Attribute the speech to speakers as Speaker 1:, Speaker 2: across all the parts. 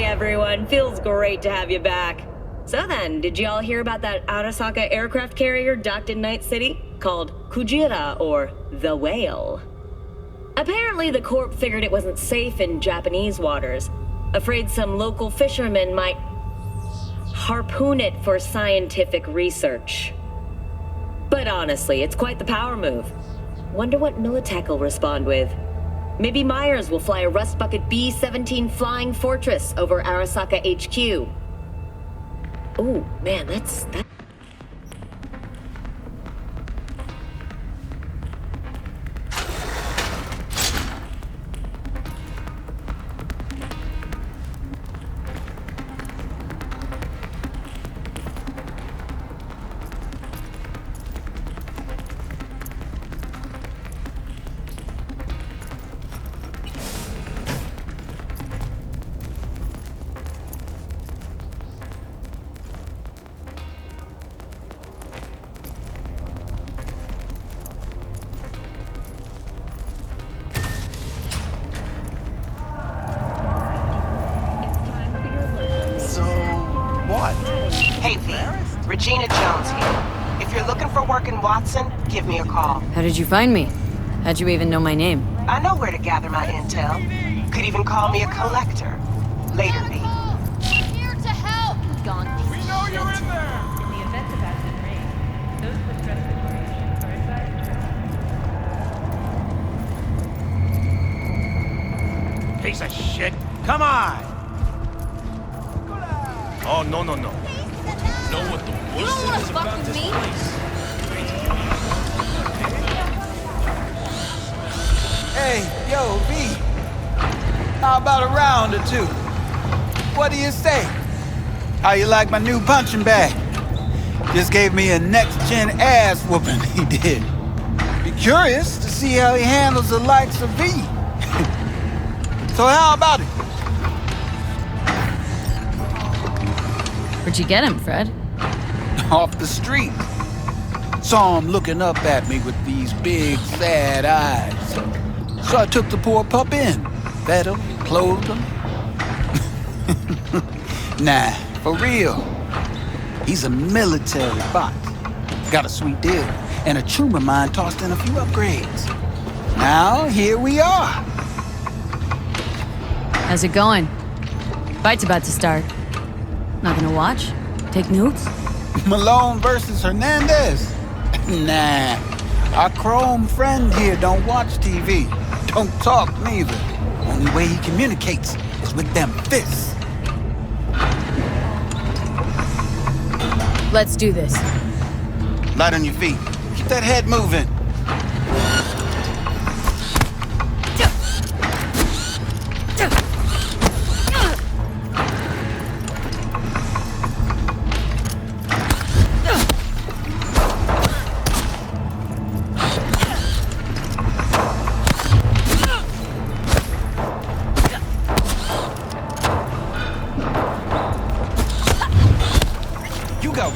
Speaker 1: everyone. Feels great to have you back. So then, did you all hear about that Arasaka aircraft carrier docked in Night-City? Called Kujira, or the Whale. Apparently, the Corp figured it wasn't safe in Japanese waters. Afraid some local fishermen might harpoon it for scientific research. But honestly, it's quite the power move. Wonder what Militech will respond with. Maybe Myers will fly a Rust Bucket B-17 Flying Fortress over Arasaka HQ. Oh, man, that...
Speaker 2: Give me a call.
Speaker 3: How did you find me? How'd you even know my name?
Speaker 2: I know where to gather my intel. Could even call me a collector. Later, me.
Speaker 4: Here to help! Gone.
Speaker 5: We know you're in there!
Speaker 6: In the event of acid rain, those with respiratory issues are advised to...
Speaker 5: Piece of shit! Come on! Oh, no.
Speaker 4: Know what the you don't wanna fuck with me?
Speaker 7: Hey, yo, V. How about a round or two? What do you say? How you like my new punching bag? Just gave me a next-gen ass whooping, he did. Be curious to see how he handles the likes of V. So how about it?
Speaker 3: Where'd you get him, Fred?
Speaker 7: Off the street. Saw him looking up at me with these big, sad eyes. So I took the poor pup in, fed him, clothed him. Nah, for real. He's a military bot. Got a sweet deal, and a tumor of mine tossed in a few upgrades. Now, here we are.
Speaker 3: How's it going? Fight's about to start. Not gonna watch? Take notes?
Speaker 7: Malone versus Hernandez? Nah, our Chrome friend here don't watch TV. Don't talk neither. Only way he communicates is with them fists.
Speaker 3: Let's do this.
Speaker 7: Light on your feet. Keep that head moving.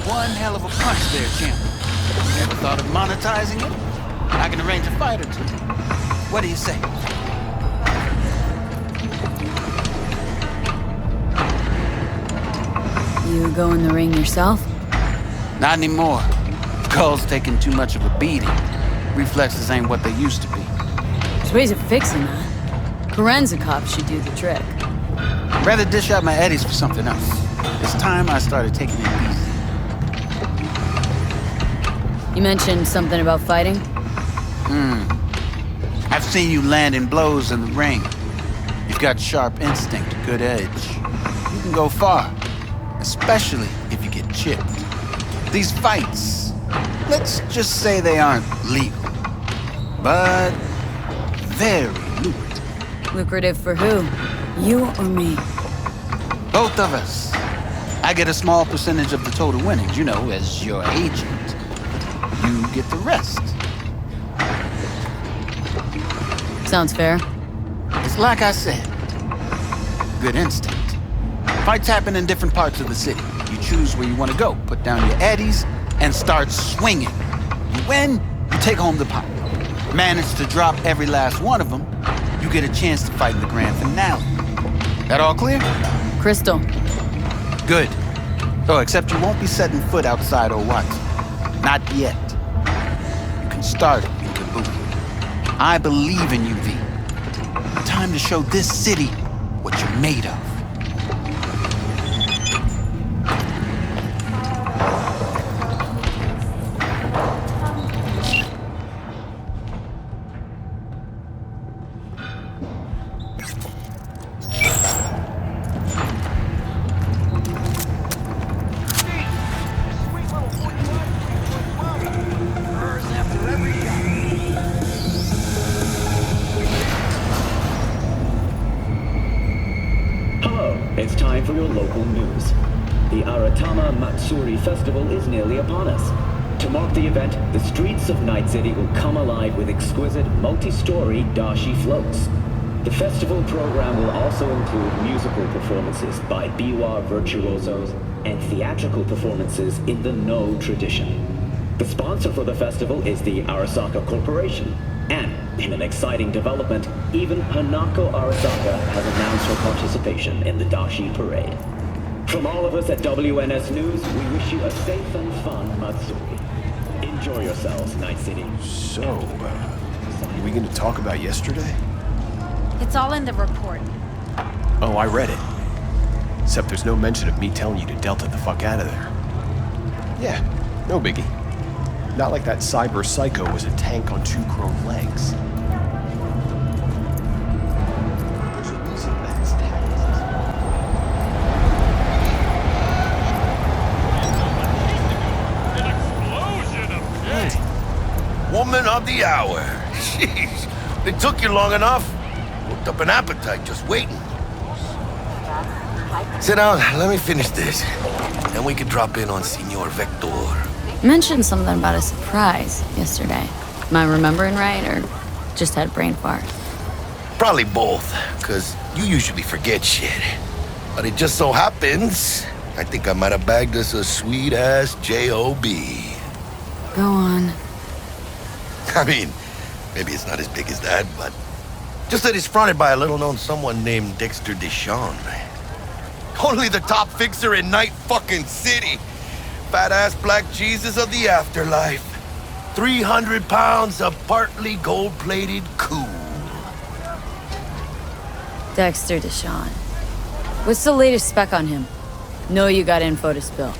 Speaker 7: One hell of a punch there, champ. Never thought of monetizing it? I can arrange a fight or two. What do you say?
Speaker 3: You go in the ring yourself?
Speaker 7: Not anymore. Skull's taking too much of a beating. Reflexes ain't what they used to be.
Speaker 3: There's ways of fixing that. Forensic cops should do the trick.
Speaker 7: Rather dish out my eddies for something else. It's time I started taking it easy.
Speaker 3: You mentioned something about fighting?
Speaker 7: I've seen you landing blows in the ring. You've got sharp instinct, good edge. You can go far, especially if you get chipped. These fights, let's just say they aren't legal, but very lucrative.
Speaker 3: Lucrative for who? You or me?
Speaker 7: Both of us. I get a small percentage of the total winnings, you know, as your agent. You get the rest.
Speaker 3: Sounds fair.
Speaker 7: It's like I said. Good instinct. Fights happen in different parts of the city. You choose where you want to go, put down your addies, and start swinging. You win, you take home the pot. Manage to drop every last one of them, you get a chance to fight in the grand finale. That all clear?
Speaker 3: Crystal.
Speaker 7: Good. Oh, except you won't be setting foot outside or what? Not yet. You can start it, you can move. I believe in you, V. Time to show this city what you're made of.
Speaker 8: It's time for your local news. The Aratama Matsuri Festival is nearly upon us. To mark the event, the streets of Night-City will come alive with exquisite multi-story dashi floats. The festival program will also include musical performances by biwa virtuosos and theatrical performances in the No tradition. The sponsor for the festival is the Arasaka Corporation. And, in an exciting development, even Hanako Arasaka has announced her participation in the Dashi Parade. From all of us at WNS News, we wish you a safe and fun Matsuri. Enjoy yourselves, Night City.
Speaker 9: So, are we going to talk about yesterday?
Speaker 3: It's all in the report.
Speaker 9: Oh, I read it. Except there's no mention of me telling you to Delta the fuck out of there. Yeah, no biggie. Not like that cyber psycho was a tank on 2 chrome legs. There's a reason that's
Speaker 10: Woman of the hour. Jeez, it took you long enough. Worked up an appetite just waiting. Sit down, let me finish this. Then we can drop in on Senor Vector.
Speaker 3: Mentioned something about a surprise yesterday. Am I remembering right, or just had a brain fart?
Speaker 10: Probably both, because you usually forget shit. But it just so happens, I think I might have bagged us a sweet-ass J.O.B.
Speaker 3: Go on.
Speaker 10: I mean, maybe it's not as big as that, but just that it's fronted by a little-known someone named Dexter Deshawn. Only the top fixer in Night-fucking-City. Fat-ass black Jesus of the afterlife. 300 pounds of partly gold-plated cool.
Speaker 3: Dexter Deshawn. What's the latest spec on him? Know you got info to spill.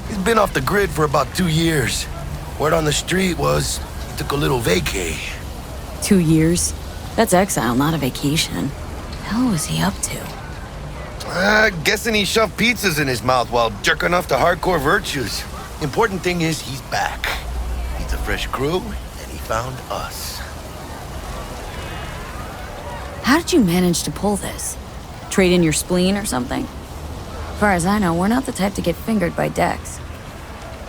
Speaker 10: He's been off the grid for about 2 years. Word on the street was he took a little vacay.
Speaker 3: 2 years? That's exile, not a vacation. The hell was he up to?
Speaker 10: Guessing he shoved pizzas in his mouth while jerking off to hardcore virtues. Important thing is he's back. Needs a fresh crew, and he found us.
Speaker 3: How did you manage to pull this? Trade in your spleen or something? As far as I know, we're not the type to get fingered by Dex.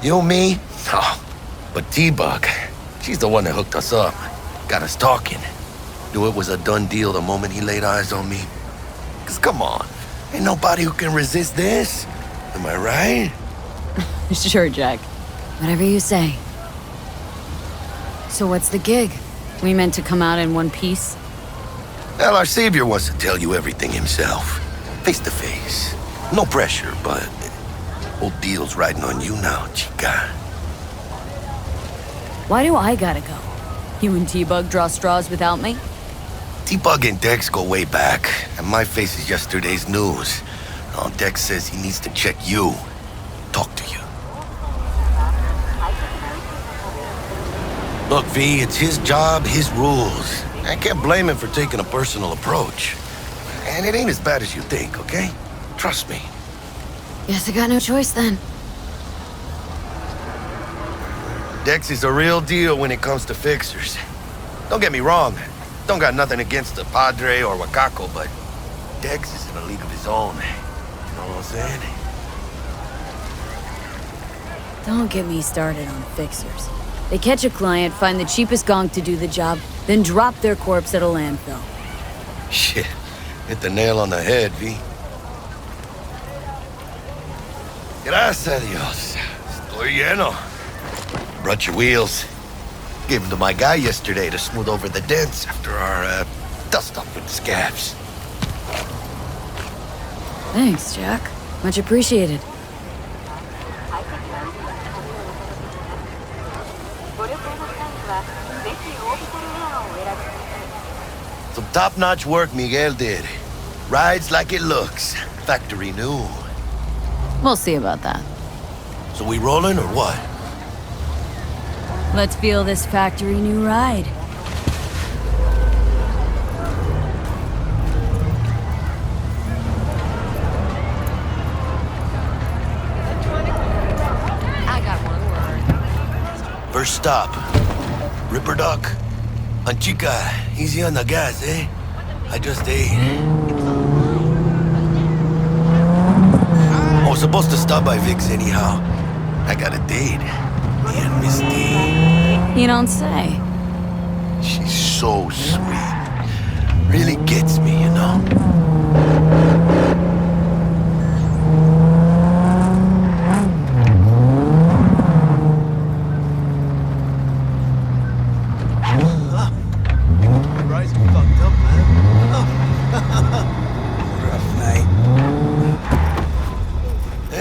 Speaker 10: You, me? Oh, but T-Bug, she's the one that hooked us up. Got us talking. Knew it was a done deal the moment he laid eyes on me. 'Cause come on. Ain't nobody who can resist this. Am I right?
Speaker 3: Sure, Jack. Whatever you say. So what's the gig? We meant to come out in one piece?
Speaker 10: Well, our savior wants to tell you everything himself. Face to face. No pressure, but whole deal's riding on you now, chica.
Speaker 3: Why do I gotta go? You and T-Bug draw straws without me?
Speaker 10: T-Bug and Dex go way back, and my face is yesterday's news. Now Dex says he needs to check you. Talk to you. Look, V, it's his job, his rules. I can't blame him for taking a personal approach. And it ain't as bad as you think, okay? Trust me.
Speaker 3: Guess I got no choice then.
Speaker 10: Dex is a real deal when it comes to fixers. Don't get me wrong. Don't got nothing against the Padre or Wakako, but Dex is in a league of his own. You know what I'm saying?
Speaker 3: Don't get me started on fixers. They catch a client, find the cheapest gonk to do the job, then drop their corpse at a landfill.
Speaker 10: Shit. Hit the nail on the head, V. Gracias a Dios. Estoy lleno. Brought your wheels. Gave them to my guy yesterday to smooth over the dents after our dust-up with the scabs.
Speaker 3: Thanks, Jack. Much appreciated.
Speaker 10: Some top-notch work Miguel did. Rides like it looks. Factory new.
Speaker 3: We'll see about that.
Speaker 10: So we rolling or what?
Speaker 3: Let's feel this factory new ride.
Speaker 6: I got one word.
Speaker 10: First stop. Ripper Duck. Chica, easy on the gas, eh? I just ate. I was supposed to stop by Vic's anyhow. I got a date. Me and Misty.
Speaker 3: You don't say.
Speaker 10: She's so sweet. Really gets me, you know?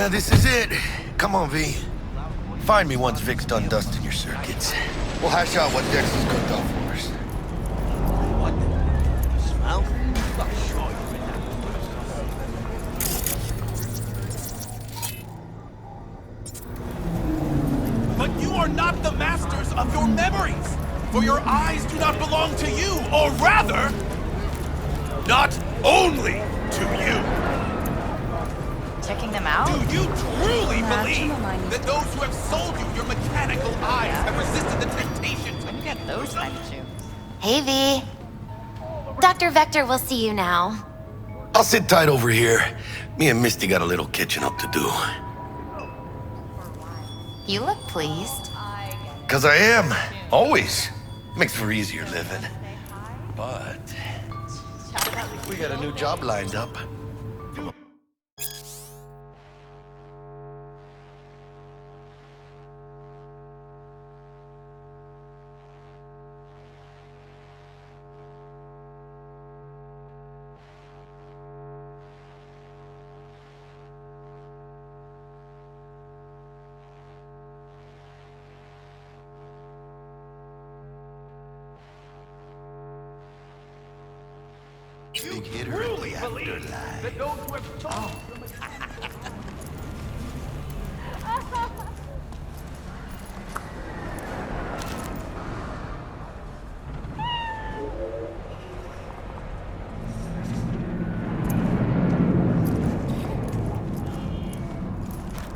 Speaker 10: This is it. Come on, V. Find me once Vic's done dusting your circuits. We'll hash out what Dex has cooked up for us.
Speaker 5: What? You smell? I'm sure you're in that. But you are not the masters of your memories. For your eyes do not belong to you, or rather, not only to you.
Speaker 6: Checking them out?
Speaker 5: Do you truly believe that those who have sold you your mechanical eyes have resisted the temptation to
Speaker 6: get those kind of shoes?
Speaker 11: Hey, V. Dr. Vector will see you now.
Speaker 10: I'll sit tight over here. Me and Misty got a little catching up to do.
Speaker 11: You look pleased.
Speaker 10: 'Cause I am. Always. Makes for easier living. But we got a new job lined up. Big hitter in the afterlife.
Speaker 5: that those who have sold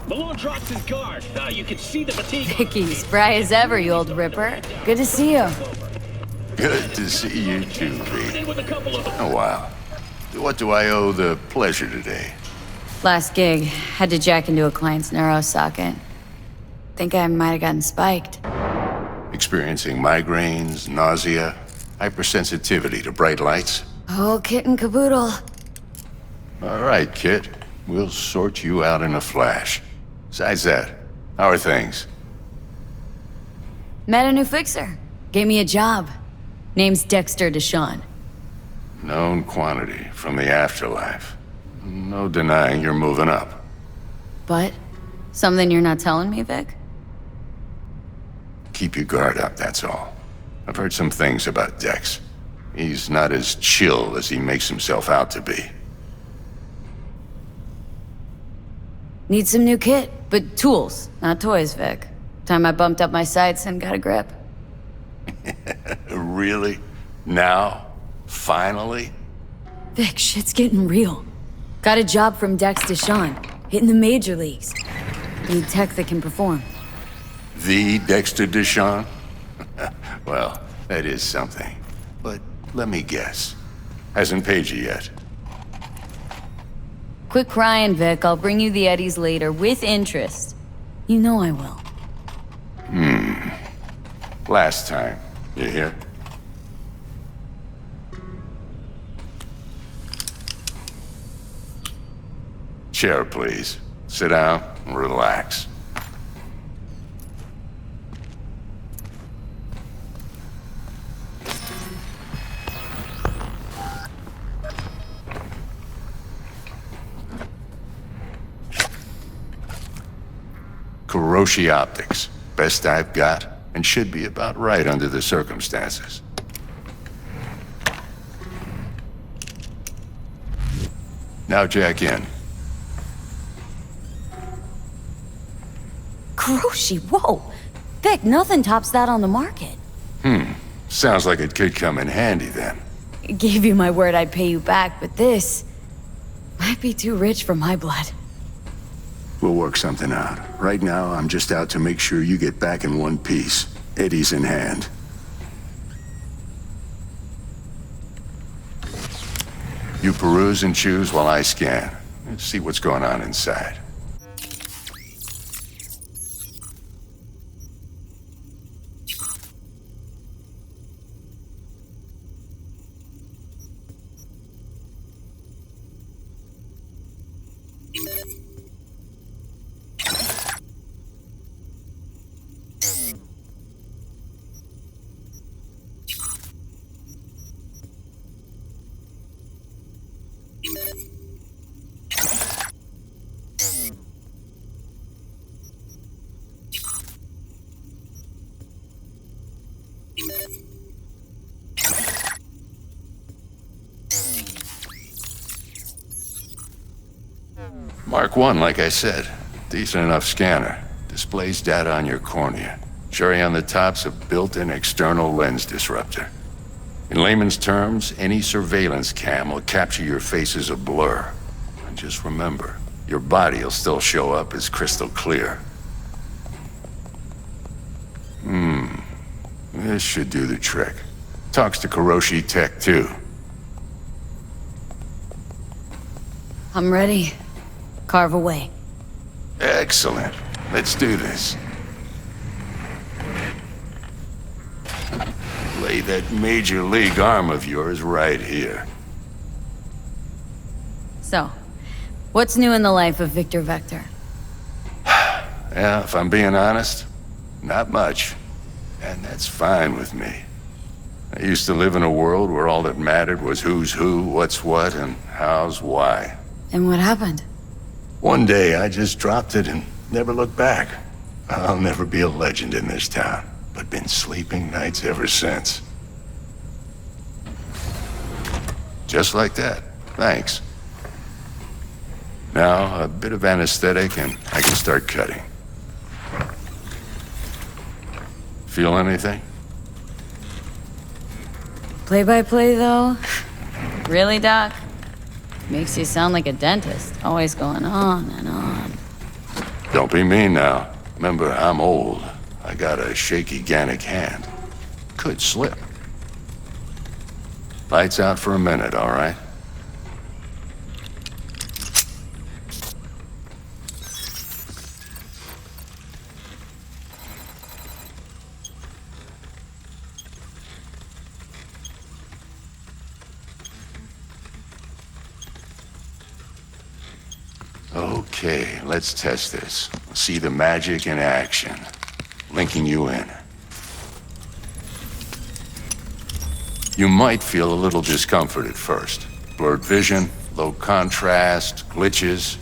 Speaker 8: Malone drops his guard. You can see the fatigue.
Speaker 3: Vicky, spry as ever, you old ripper. Good to see you.
Speaker 12: Good to see you too, V. Oh, wow. What do I owe the pleasure today?
Speaker 3: Last gig, had to jack into a client's neuro socket. Think I might have gotten spiked.
Speaker 12: Experiencing migraines, nausea, hypersensitivity to bright lights?
Speaker 3: Oh, kit and caboodle.
Speaker 12: All right, Kit. We'll sort you out in a flash. Besides that, how are things?
Speaker 3: Met a new fixer. Gave me a job. Name's Dexter Deshawn.
Speaker 12: Known quantity from the afterlife. No denying you're moving up.
Speaker 3: But? Something you're not telling me, Vic?
Speaker 12: Keep your guard up, that's all. I've heard some things about Dex. He's not as chill as he makes himself out to be.
Speaker 3: Need some new kit, but tools, not toys, Vic. Time I bumped up my sights and got a grip.
Speaker 12: Really? Now? Finally?
Speaker 3: Vic, shit's getting real. Got a job from Dex Deshawn, hitting the major leagues. Need tech that can perform.
Speaker 12: The Dexter Deshawn? Well, that is something. But let me guess. Hasn't paid you yet.
Speaker 3: Quit crying, Vic. I'll bring you the eddies later, with interest. You know I will.
Speaker 12: Last time. You hear? Chair, please. Sit down and relax. Kuroshi Optics. Best I've got, and should be about right under the circumstances. Now jack in.
Speaker 3: Kuroshi, whoa! Vic, nothing tops that on the market.
Speaker 12: Sounds like it could come in handy then.
Speaker 3: Gave you my word I'd pay you back, but this might be too rich for my blood.
Speaker 12: We'll work something out. Right now, I'm just out to make sure you get back in one piece. Eddie's in hand. You peruse and choose while I scan. Let's see what's going on inside. Mark 1, like I said. Decent enough scanner. Displays data on your cornea. Cherry on the top's a built-in external lens disruptor. In layman's terms, any surveillance cam will capture your face as a blur. And just remember, your body will still show up as crystal clear. This should do the trick. Talks to Kuroshi Tech, too.
Speaker 3: I'm ready. Carve away.
Speaker 12: Excellent. Let's do this. Lay that major league arm of yours right here.
Speaker 3: So, what's new in the life of Victor Vector?
Speaker 12: Yeah, if I'm being honest, not much. And that's fine with me. I used to live in a world where all that mattered was who's who, what's what, and how's why.
Speaker 3: And what happened?
Speaker 12: One day, I just dropped it and never looked back. I'll never be a legend in this town, but been sleeping nights ever since. Just like that. Thanks. Now, a bit of anesthetic and I can start cutting. Feel anything?
Speaker 3: Play-by-play, though? Really, Doc? Makes you sound like a dentist, always going on and on.
Speaker 12: Don't be mean now. Remember, I'm old. I got a shaky Gannic hand. Could slip. Lights out for a minute, all right? Okay, let's test this. See the magic in action. Linking you in. You might feel a little discomfort at first. Blurred vision, low contrast, glitches.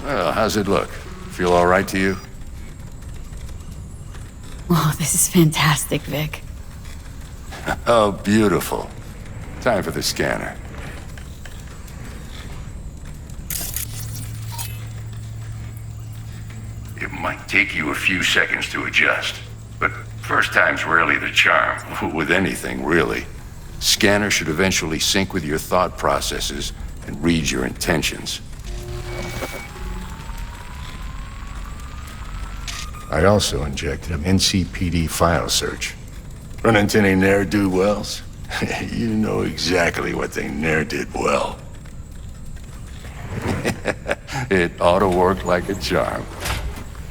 Speaker 12: Well, how's it look? Feel all right to you?
Speaker 3: Oh, this is fantastic, Vic.
Speaker 12: Oh, beautiful. Time for the scanner. It might take you a few seconds to adjust, but first time's rarely the charm. With anything, really. Scanner should eventually sync with your thought processes and read your intentions. I also injected an NCPD file search. Run into any ne'er-do-wells? You know exactly what they ne'er did well. It ought to work like a charm.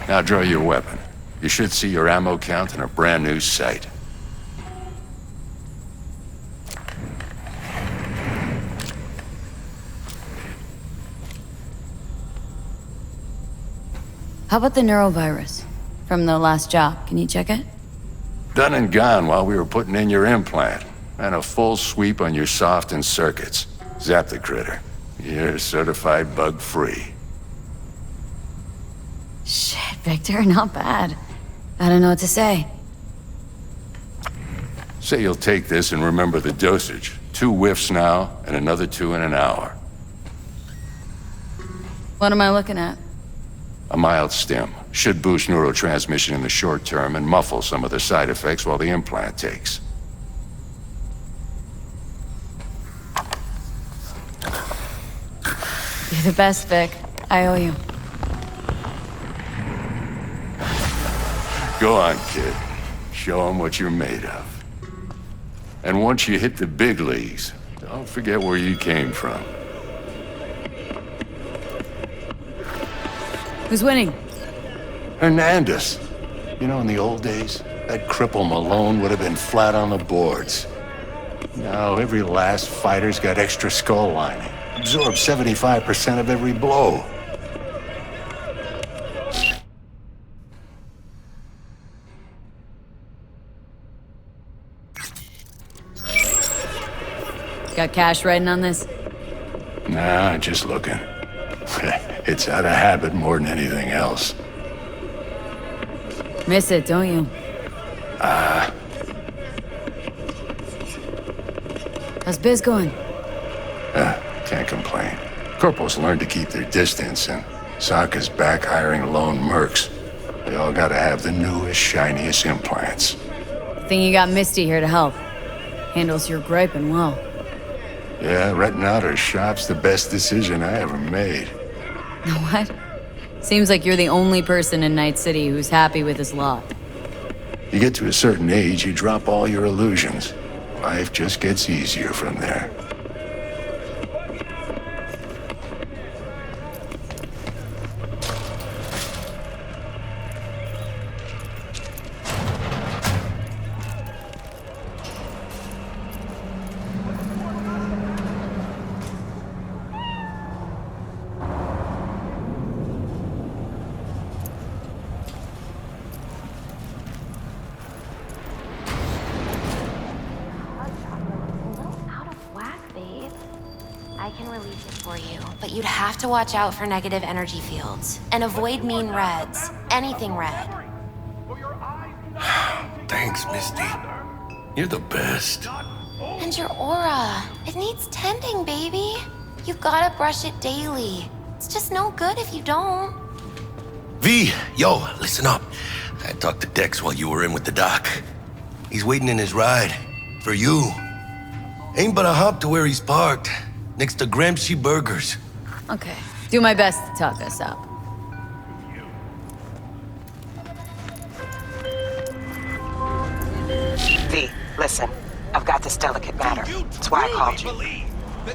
Speaker 12: Now draw your weapon. You should see your ammo count in a brand new sight.
Speaker 3: How about the neurovirus? From the last job, can you check it?
Speaker 12: Done and gone while we were putting in your implant. and a full sweep on your soft and circuits. Zap the critter. You're certified bug-free.
Speaker 3: Shit, Victor, not bad. I don't know what to say.
Speaker 12: Say you'll take this and remember the dosage. 2 whiffs now, and another 2 in an hour.
Speaker 3: What am I looking at?
Speaker 12: A mild stim. Should boost neurotransmission in the short term and muffle some of the side effects while the implant takes.
Speaker 3: You're the best, Vic. I owe you.
Speaker 12: Go on, kid. Show them what you're made of. And once you hit the big leagues, don't forget where you came from.
Speaker 3: Who's winning?
Speaker 12: Hernandez. You know, in the old days, that cripple Malone would have been flat on the boards. Now, every last fighter's got extra skull lining. Absorbs 75% of every blow.
Speaker 3: Got cash writing on this?
Speaker 12: Nah, just looking. It's out of habit more than anything else.
Speaker 3: Miss it, don't you? How's biz going?
Speaker 12: Can't complain. Corporals learned to keep their distance, and Sokka's back hiring lone mercs. They all gotta have the newest, shiniest implants.
Speaker 3: Think you got Misty here to help. Handles your griping well.
Speaker 12: Yeah, renting out her shop's the best decision I ever made.
Speaker 3: What? Seems like you're the only person in Night-City who's happy with his lot.
Speaker 12: You get to a certain age, you drop all your illusions. Life just gets easier from there.
Speaker 11: To watch out for negative energy fields and avoid mean reds. Anything red.
Speaker 10: Thanks, Misty. You're the best.
Speaker 11: And your aura. It needs tending, baby. You gotta brush it daily. It's just no good if you don't.
Speaker 10: V, yo, listen up. I talked to Dex while you were in with the doc. He's waiting in his ride. For you. Ain't but a hop to where he's parked. Next to Gramsci Burgers.
Speaker 3: Okay. Do my best to talk us up.
Speaker 2: V, listen. I've got this delicate matter. That's why I called you.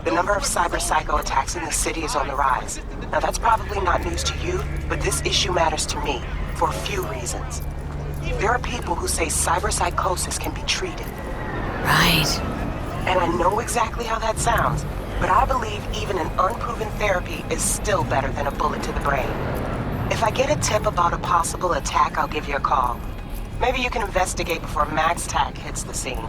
Speaker 2: The number of cyber psycho attacks in the city is on the rise. Now that's probably not news to you, but this issue matters to me for a few reasons. There are people who say cyber psychosis can be treated.
Speaker 3: Right.
Speaker 2: And I know exactly how that sounds. But I believe even an unproven therapy is still better than a bullet to the brain. If I get a tip about a possible attack, I'll give you a call. Maybe you can investigate before Max Tack hits the scene.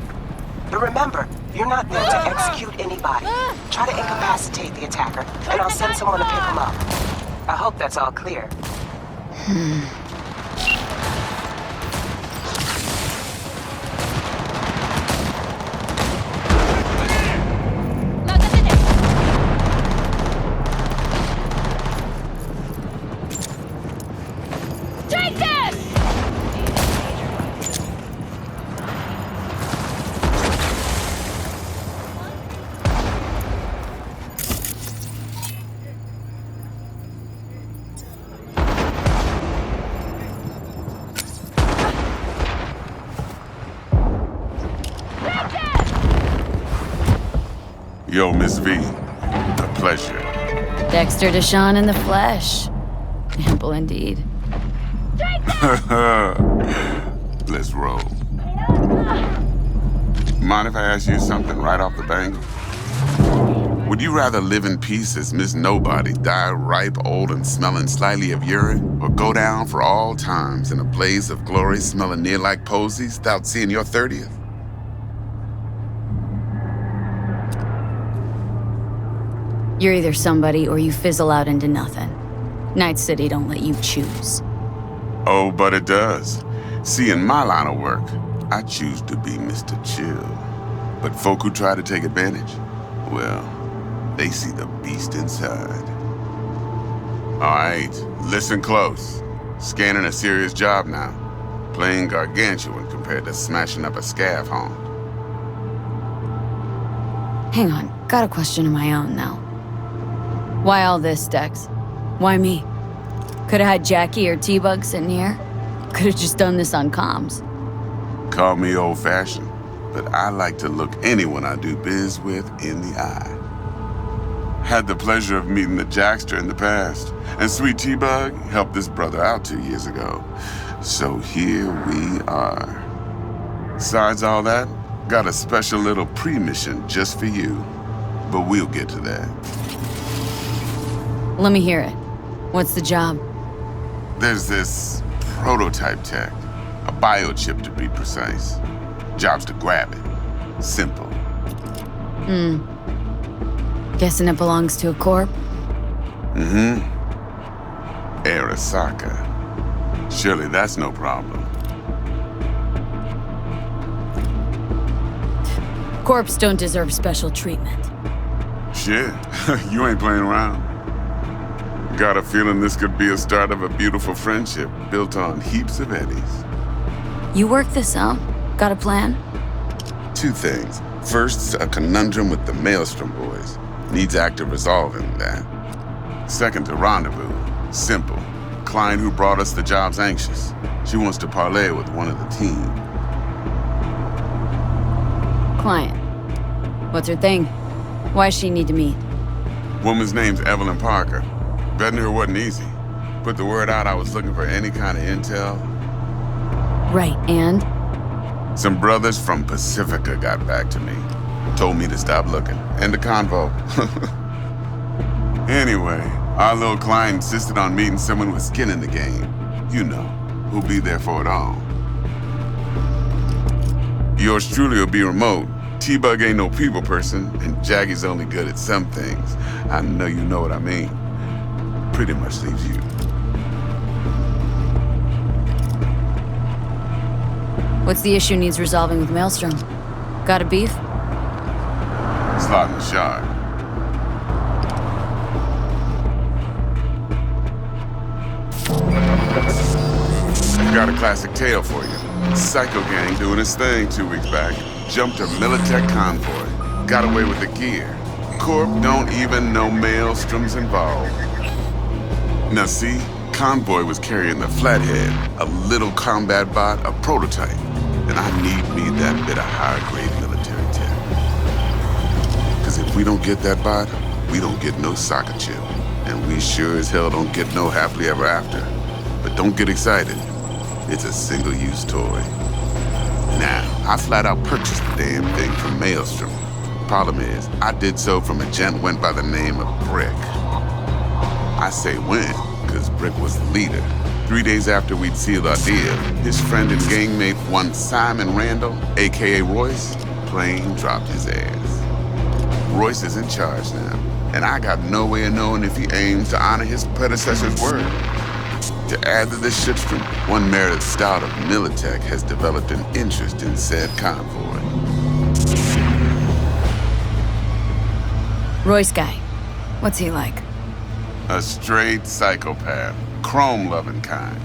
Speaker 2: But remember, you're not there to execute anybody. Try to incapacitate the attacker, and I'll send someone to pick him up. I hope that's all clear.
Speaker 13: Yo, Miss V, a pleasure.
Speaker 3: Dexter Deshawn in the flesh. Ample indeed.
Speaker 13: Let's roll. Mind if I ask you something right off the bank? Would you rather live in peace as Miss Nobody, die ripe, old, and smelling slightly of urine, or go down for all times in a blaze of glory smelling near like posies without seeing your 30th?
Speaker 3: You're either somebody or you fizzle out into nothing. Night City don't let you choose.
Speaker 13: Oh, but it does. See, in my line of work, I choose to be Mr. Chill. But folk who try to take advantage, well, they see the beast inside. All right, listen close. Scanning a serious job now. Playing gargantuan compared to smashing up a scav home.
Speaker 3: Hang on, got a question of my own now. Why all this, Dex? Why me? Could've had Jackie or T-Bug sitting here. Could've just done this on comms.
Speaker 13: Call me old-fashioned, but I like to look anyone I do biz with in the eye. Had the pleasure of meeting the Jackster in the past, and sweet T-Bug helped this brother out 2 years ago. So here we are. Besides all that, got a special little pre-mission just for you. But we'll get to that.
Speaker 3: Let me hear it. What's the job?
Speaker 13: There's this prototype tech, a biochip to be precise. Job's to grab it. Simple.
Speaker 3: Guessing it belongs to a corp?
Speaker 13: Arasaka. Surely that's no problem.
Speaker 3: Corps don't deserve special treatment.
Speaker 13: Shit, you ain't playing around. Got a feeling this could be a start of a beautiful friendship built on heaps of eddies.
Speaker 3: You work this out? Got a plan?
Speaker 13: 2 things. First, a conundrum with the Maelstrom boys. Needs active resolving that. Second, a rendezvous. Simple. Client who brought us the job's anxious. She wants to parlay with one of the team.
Speaker 3: Client. What's her thing? Why does she need to meet?
Speaker 13: Woman's name's Evelyn Parker. Betting her wasn't easy. Put the word out I was looking for any kind of intel.
Speaker 3: Right, and?
Speaker 13: Some brothers from Pacifica got back to me. Told me to stop looking. End of convo. Anyway, our little client insisted on meeting someone with skin in the game. You know, who'll be there for it all. Yours truly will be remote. T-Bug ain't no people person, and Jaggy's only good at some things. I know you know what I mean. Pretty much leaves you.
Speaker 3: What's the issue needs resolving with Maelstrom? Got a beef?
Speaker 13: Slot in the shard. Got a classic tale for you. Psycho gang doing his thing 2 weeks back. Jumped a Militech convoy. Got away with the gear. Corp don't even know Maelstrom's involved. Now see, convoy was carrying the Flathead, a little combat bot, a prototype. And I need me that bit of higher-grade military tech. Because if we don't get that bot, we don't get no soccer chip. And we sure as hell don't get no happily ever after. But don't get excited. It's a single-use toy. Now, I flat out purchased the damn thing from Maelstrom. Problem is, I did so from a gent went by the name of Brick. I say when, because Brick was the leader. 3 days after we'd sealed our deal, his friend and gangmate, one Simon Randall, a.k.a. Royce, plain dropped his ass. Royce is in charge now, and I got no way of knowing if he aims to honor his predecessor's word. To add to this shitstream, one Meredith Stout of Militech has developed an interest in said convoy.
Speaker 3: Royce guy. What's he like?
Speaker 13: A straight psychopath. Chrome-loving kind.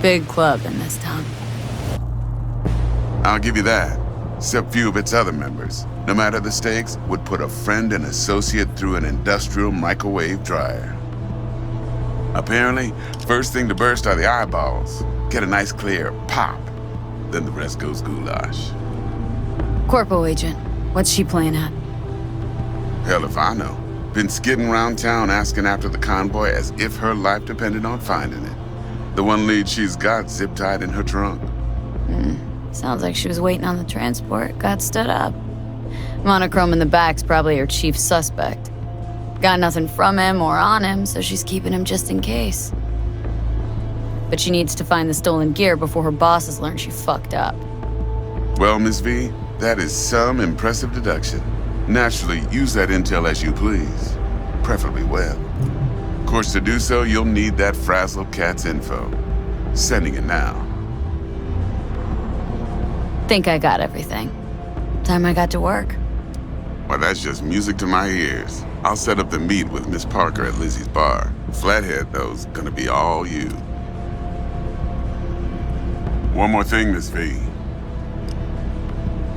Speaker 3: Big club in this town.
Speaker 13: I'll give you that. Except few of its other members, no matter the stakes, would put a friend and associate through an industrial microwave dryer. Apparently, first thing to burst are the eyeballs. Get a nice clear pop. Then the rest goes goulash.
Speaker 3: Corpo agent. What's she playing at?
Speaker 13: Hell if I know. Been skidding around town asking after the convoy as if her life depended on finding it. The one lead she's got zip-tied in her trunk.
Speaker 3: Sounds like she was waiting on the transport, got stood up. Monochrome in the back's probably her chief suspect. Got nothing from him or on him, so she's keeping him just in case. But she needs to find the stolen gear before her bosses learn she fucked up.
Speaker 13: Well, Miss V, that is some impressive deduction. Naturally, use that intel as you please. preferably web. Of course, to do so, you'll need that Frazzle Cat's info. Sending it now.
Speaker 3: Think I got everything. Time I got to work.
Speaker 13: Well, that's just music to my ears. I'll set up the meet with Miss Parker at Lizzie's bar. Flathead, though's gonna be all you. One more thing, Miss V.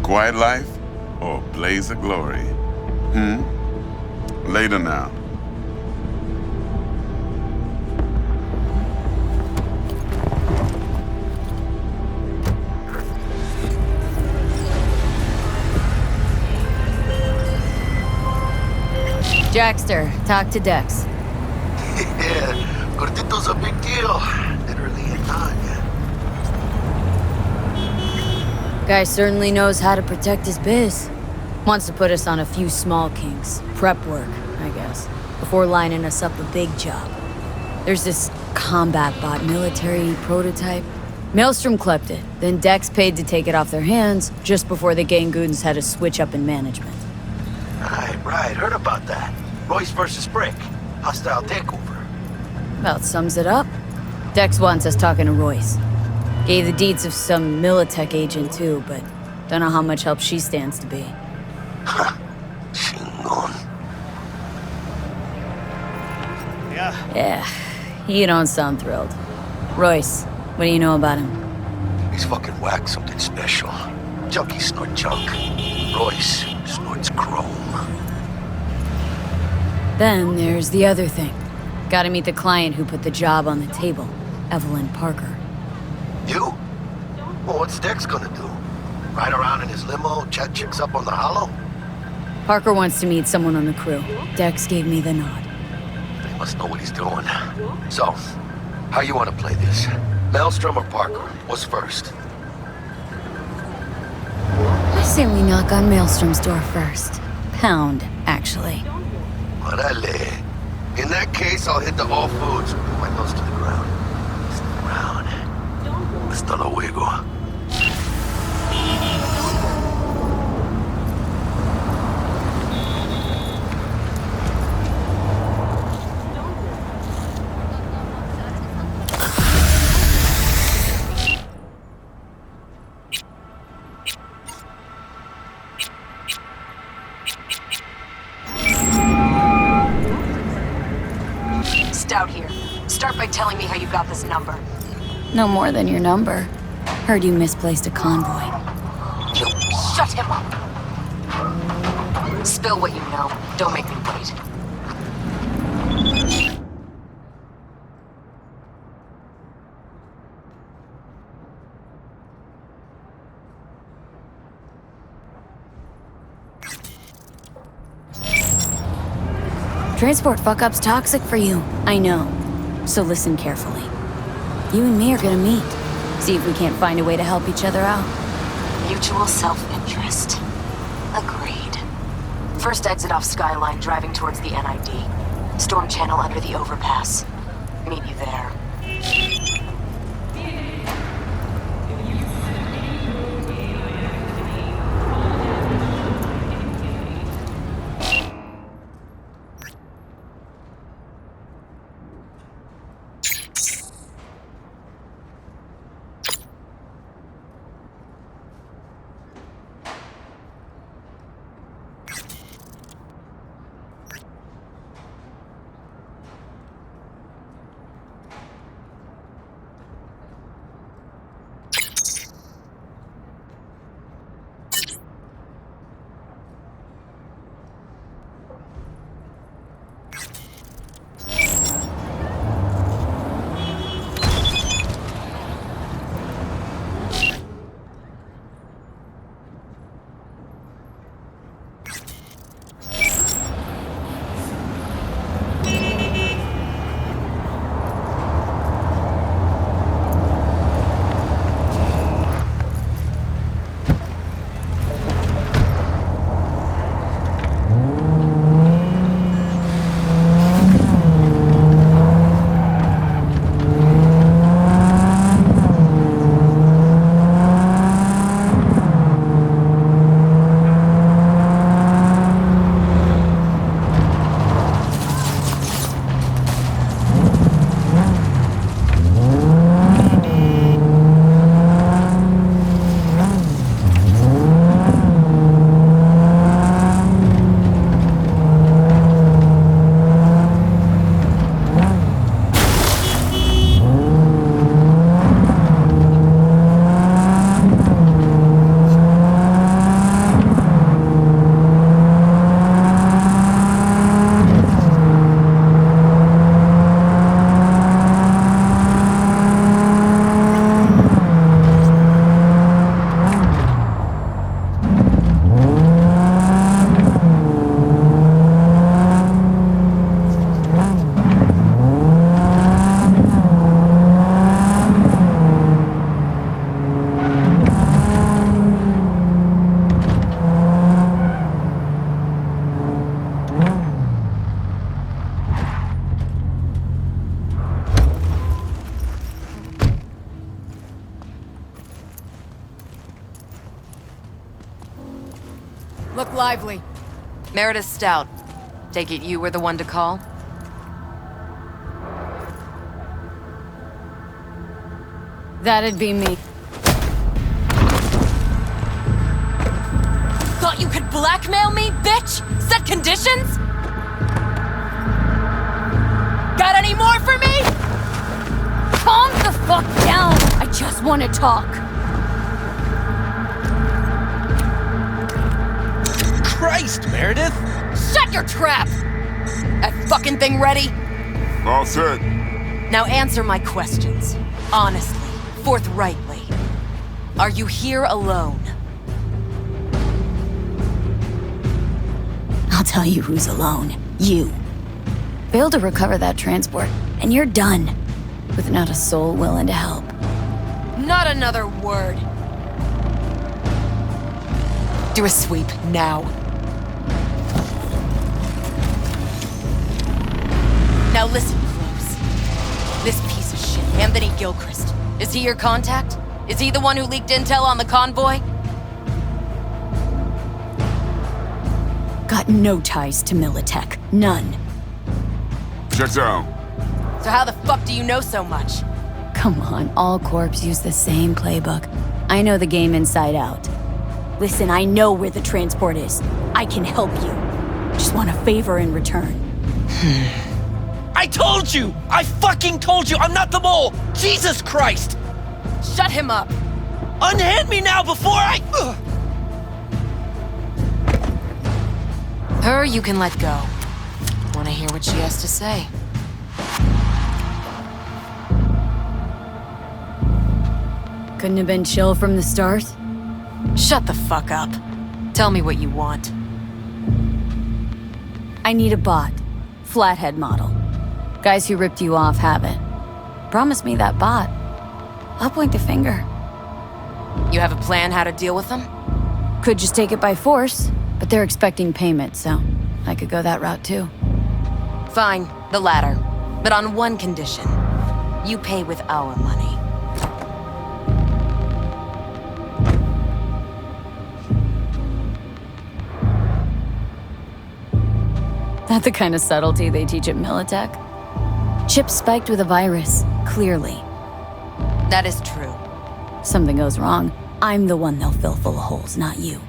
Speaker 13: Quiet life or blaze of glory? Later now.
Speaker 3: Jackster, talk to Dex.
Speaker 10: Yeah, Gordito's a big deal. Literally a Tanya.
Speaker 3: Guy certainly knows how to protect his biz. Wants to put us on a few small kinks. Prep work, I guess. Before lining us up a big job. There's this combat bot military prototype. Maelstrom clept it, then Dex paid to take it off their hands just before the Gangoons had a switch up in management.
Speaker 10: Right, heard about that. Royce versus Brick. Hostile takeover.
Speaker 3: About sums it up. Dex wants us talking to Royce. Gave the deeds of some Militech agent too, but don't know how much help she stands to be.
Speaker 10: Chingon.
Speaker 3: Yeah, you don't sound thrilled. Royce, what do you know about him?
Speaker 10: He's fucking whack, something special. Junkies snort junk. Royce snorts chrome.
Speaker 3: Then there's the other thing. Gotta meet the client who put the job on the table, Evelyn Parker.
Speaker 10: You? Well, what's Dex gonna do? Ride around in his limo, chat chicks up on the hollow?
Speaker 3: Parker wants to meet someone on the crew. Dex gave me the nod.
Speaker 10: He must know what he's doing. So, how you want to play this? Maelstrom or Parker? What's first?
Speaker 3: I say we knock on Maelstrom's door first. Pound, actually.
Speaker 10: Orale. In that case, I'll hit the all foods with my nose to the ground. Stick around. Hasta luego.
Speaker 14: Stout here. Start by telling me how you got this number.
Speaker 3: No more than your number. Heard you misplaced a convoy.
Speaker 14: You shut him up. Spill what you know. Don't make me wait.
Speaker 3: Transport fuck-up's toxic for you, I know. So listen carefully. You and me are gonna meet. See if we can't find a way to help each other out.
Speaker 14: Mutual self-interest. Agreed. First exit off Skyline, driving towards the NID. Storm channel under the overpass. Meet you there.
Speaker 15: Look lively.
Speaker 14: Meredith Stout. Take it you were the one to call?
Speaker 3: That'd be me.
Speaker 15: Thought you could blackmail me, bitch? Set conditions? Got any more for me?
Speaker 3: Calm the fuck down! I just want to talk.
Speaker 5: Christ, Meredith!
Speaker 15: Shut your trap! That fucking thing ready?
Speaker 13: All set.
Speaker 14: Now answer my questions. Honestly, forthrightly. Are you here alone?
Speaker 3: I'll tell you who's alone. You. Fail to recover that transport, and you're done. With not a soul willing to help.
Speaker 15: Not another word.
Speaker 14: Do a sweep, now. Now listen close. This piece of shit, Anthony Gilchrist. Is he your contact? Is he the one who leaked intel on the convoy?
Speaker 3: Got no ties to Militech. None.
Speaker 13: Check out.
Speaker 14: So how the fuck do you know so much?
Speaker 3: Come on, all corps use the same playbook. I know the game inside out. Listen, I know where the transport is. I can help you. Just want a favor in return.
Speaker 5: I told you! I fucking told you! I'm not the mole! Jesus Christ!
Speaker 15: Shut him up!
Speaker 5: Unhand me now before I...
Speaker 14: Her you can let go. Want to hear what she has to say?
Speaker 3: Couldn't have been chill from the start?
Speaker 14: Shut the fuck up. Tell me what you want.
Speaker 3: I need a bot. Flathead model. Guys who ripped you off have it. Promise me that bot. I'll point the finger.
Speaker 14: You have a plan how to deal with them?
Speaker 3: Could just take it by force, but they're expecting payment, so I could go that route too.
Speaker 14: Fine, the latter. But on one condition. You pay with our money.
Speaker 3: Not the kind of subtlety they teach at Militech. Chip spiked with a virus, clearly.
Speaker 14: That is true.
Speaker 3: Something goes wrong, I'm the one they'll fill full of holes, not you.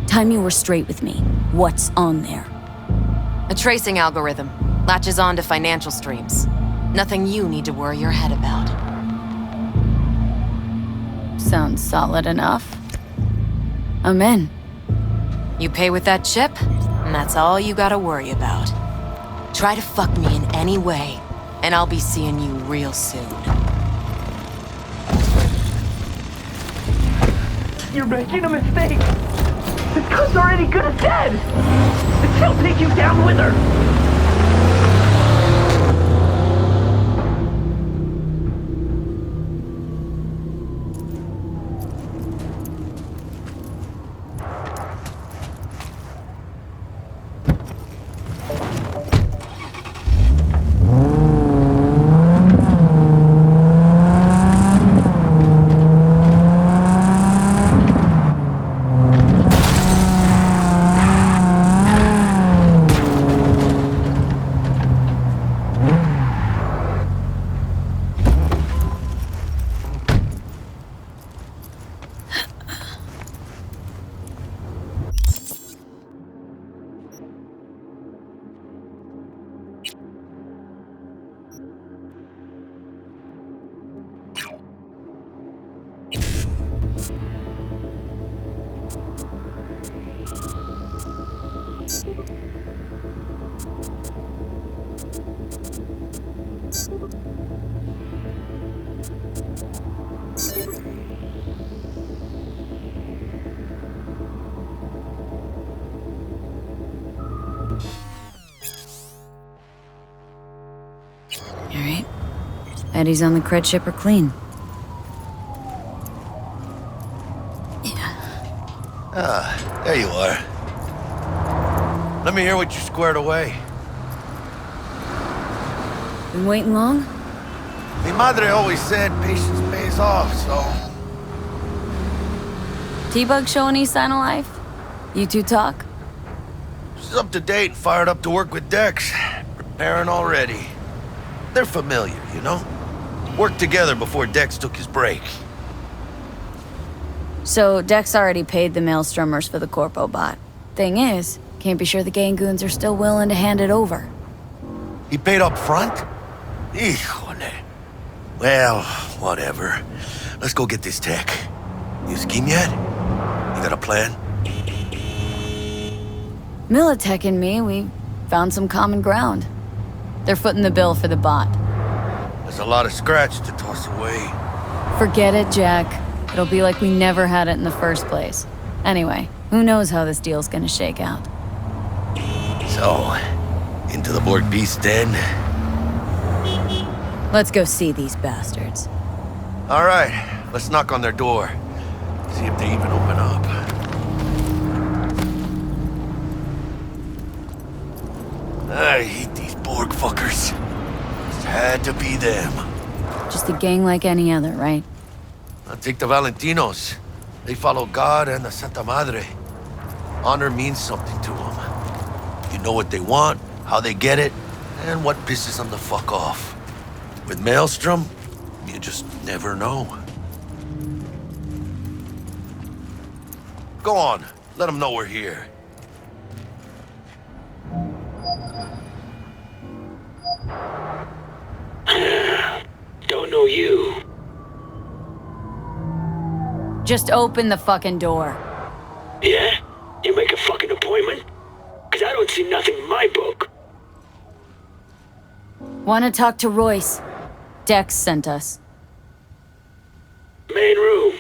Speaker 3: Time you were straight with me. What's on there?
Speaker 14: A tracing algorithm. Latches on to financial streams. Nothing you need to worry your head about.
Speaker 3: Sounds solid enough. I'm in.
Speaker 14: You pay with that chip, and that's all you gotta worry about. Try to fuck me in any way, and I'll be seeing you real soon.
Speaker 16: You're making a mistake. This cunt's already good as dead. And she'll take you down with her.
Speaker 3: Alright. Eddies on the cred ship are clean.
Speaker 10: Ah, there you are. Let me hear what you squared away.
Speaker 3: Been waiting long?
Speaker 10: Mi madre always said patience pays off, so...
Speaker 3: T-Bug show any sign of life? You two talk?
Speaker 10: She's up to date and fired up to work with Dex. Preparing already. They're familiar, you know? Worked together before Dex took his break.
Speaker 3: So Dex already paid the Maelstromers for the Corpo bot. Thing is, can't be sure the Gangoons are still willing to hand it over.
Speaker 10: He paid up front? Híjole. Well, whatever. Let's go get this tech. You scheme yet? You got a plan?
Speaker 3: Militech and me, we found some common ground. They're footing the bill for the bot.
Speaker 10: There's a lot of scratch to toss away.
Speaker 3: Forget it, Jack. It'll be like we never had it in the first place. Anyway, who knows how this deal's gonna shake out.
Speaker 10: So, into the Borg Beast Den?
Speaker 3: Let's go see these bastards.
Speaker 10: All right, let's knock on their door. See if they even open up. I hate these Borg fuckers. It had to be them.
Speaker 3: Just a gang like any other, right?
Speaker 10: I'll take the Valentinos. They follow God and the Santa Madre. Honor means something to them. You know what they want, how they get it, and what pisses them the fuck off. With Maelstrom, you just never know. Go on, let them know we're here.
Speaker 17: Don't know you.
Speaker 3: Just open the fucking door.
Speaker 17: Yeah? You make a fucking appointment? Cause I don't see nothing in my book.
Speaker 3: Wanna talk to Royce? Dex sent us.
Speaker 17: Main room.